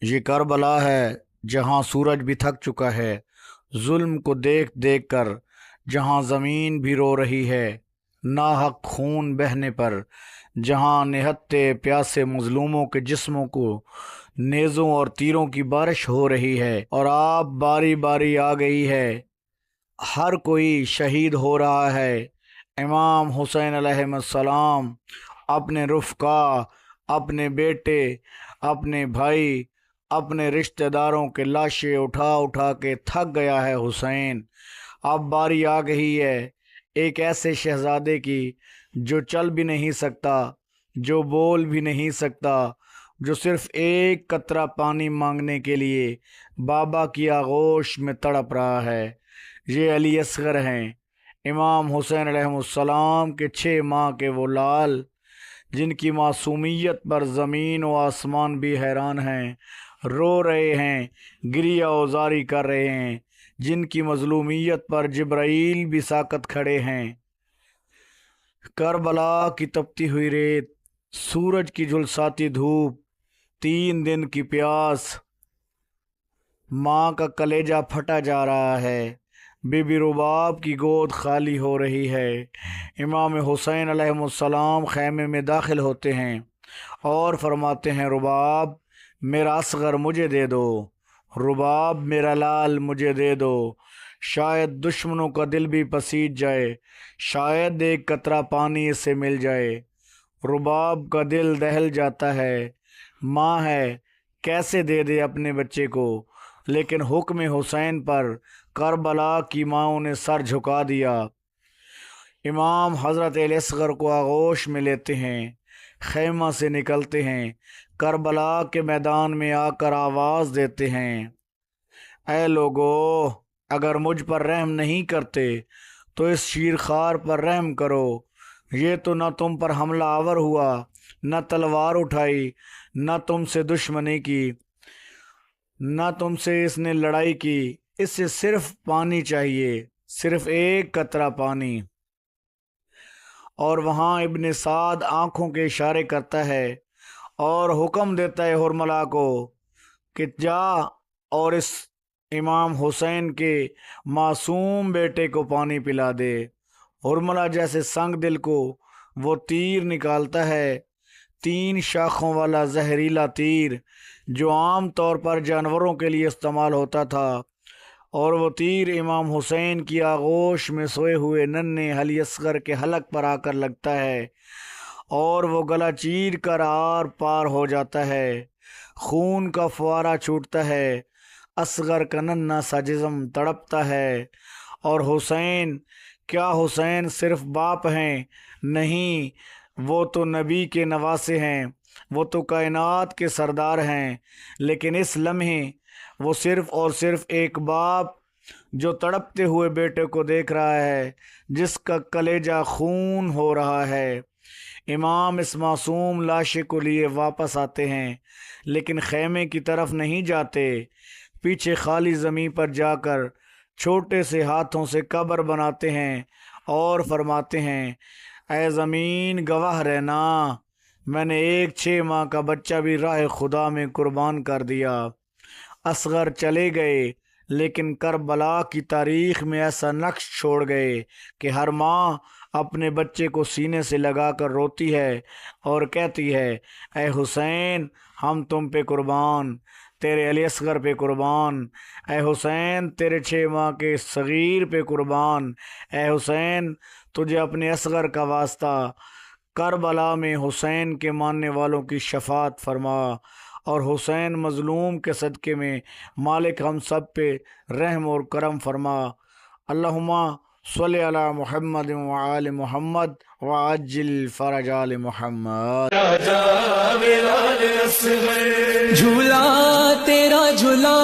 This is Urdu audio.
یہ کربلا ہے جہاں سورج بھی تھک چکا ہے ظلم کو دیکھ دیکھ کر، جہاں زمین بھی رو رہی ہے ناحق خون بہنے پر، جہاں نہتے پیاسے مظلوموں کے جسموں کو نیزوں اور تیروں کی بارش ہو رہی ہے، اور آپ باری باری آ گئی ہے، ہر کوئی شہید ہو رہا ہے۔ امام حسین علیہ السلام اپنے رفقا، اپنے بیٹے، اپنے بھائی، اپنے رشتہ داروں کے لاشیں اٹھا اٹھا کے تھک گیا ہے حسین۔ اب باری آ گئی ہے ایک ایسے شہزادے کی جو چل بھی نہیں سکتا، جو بول بھی نہیں سکتا، جو صرف ایک قطرہ پانی مانگنے کے لیے بابا کی آغوش میں تڑپ رہا ہے۔ یہ علی اصغر ہیں، امام حسین علیہ السلام کے 6 ماہ کے وہ لال، جن کی معصومیت پر زمین و آسمان بھی حیران ہیں، رو رہے ہیں، گریہ وزاری کر رہے ہیں، جن کی مظلومیت پر جبرائیل بھی ساکت کھڑے ہیں۔ کربلا کی تپتی ہوئی ریت، سورج کی جھلساتی دھوپ، 3 دن کی پیاس، ماں کا کلیجہ پھٹا جا رہا ہے، بی بی رباب کی گود خالی ہو رہی ہے۔ امام حسین علیہ السلام خیمے میں داخل ہوتے ہیں اور فرماتے ہیں، رباب میرا اصغر مجھے دے دو، رباب میرا لال مجھے دے دو، شاید دشمنوں کا دل بھی پسیج جائے، شاید ایک قطرہ پانی اسے مل جائے۔ رباب کا دل دہل جاتا ہے، ماں ہے، کیسے دے دے اپنے بچے کو، لیکن حکم حسین پر کربلا کی ماؤں نے سر جھکا دیا۔ امام حضرت علی اصغر کو آغوش میں لیتے ہیں، خیمہ سے نکلتے ہیں، کربلا کے میدان میں آ کر آواز دیتے ہیں، اے لوگو، اگر مجھ پر رحم نہیں کرتے تو اس شیرخوار پر رحم کرو۔ یہ تو نہ تم پر حملہ آور ہوا، نہ تلوار اٹھائی، نہ تم سے دشمنی کی، نہ تم سے اس نے لڑائی کی، اس سے صرف پانی چاہیے، صرف ایک قطرہ پانی۔ اور وہاں ابن سعد آنکھوں کے اشارے کرتا ہے اور حکم دیتا ہے حرملہ کو کہ جا اور اس امام حسین کے معصوم بیٹے کو پانی پلا دے۔ حرملہ جیسے سنگ دل کو وہ تیر نکالتا ہے، 3 شاخوں والا زہریلا تیر جو عام طور پر جانوروں کے لیے استعمال ہوتا تھا، اور وہ تیر امام حسین کی آغوش میں سوئے ہوئے ننھے علی اصغر کے حلق پر آ کر لگتا ہے، اور وہ گلا چیر کر آر پار ہو جاتا ہے، خون کا فوارہ چھوٹتا ہے، اصغر کا ننھا سا جسم تڑپتا ہے۔ اور حسین، کیا حسین صرف باپ ہیں؟ نہیں، وہ تو نبی کے نواسے ہیں، وہ تو کائنات کے سردار ہیں، لیکن اس لمحے وہ صرف اور صرف ایک باپ جو تڑپتے ہوئے بیٹے کو دیکھ رہا ہے، جس کا کلیجہ خون ہو رہا ہے۔ امام اس معصوم لاشے کو لیے واپس آتے ہیں، لیکن خیمے کی طرف نہیں جاتے، پیچھے خالی زمین پر جا کر چھوٹے سے ہاتھوں سے قبر بناتے ہیں اور فرماتے ہیں، اے زمین گواہ رہنا، میں نے ایک 6 ماہ کا بچہ بھی راہ خدا میں قربان کر دیا۔ اصغر چلے گئے، لیکن کربلا کی تاریخ میں ایسا نقش چھوڑ گئے کہ ہر ماں اپنے بچے کو سینے سے لگا کر روتی ہے اور کہتی ہے، اے حسین ہم تم پہ قربان، تیرے علی اصغر پہ قربان، اے حسین تیرے 6 ماہ کے صغیر پہ قربان، اے حسین تجھے اپنے اصغر کا واسطہ، کربلا میں حسین کے ماننے والوں کی شفاعت فرما، اور حسین مظلوم کے صدقے میں مالک ہم سب پہ رحم اور کرم فرما۔ اللہم صلی علی محمد وآل محمد وعجل فرج آل محمد۔ جھولا تیرا جھولا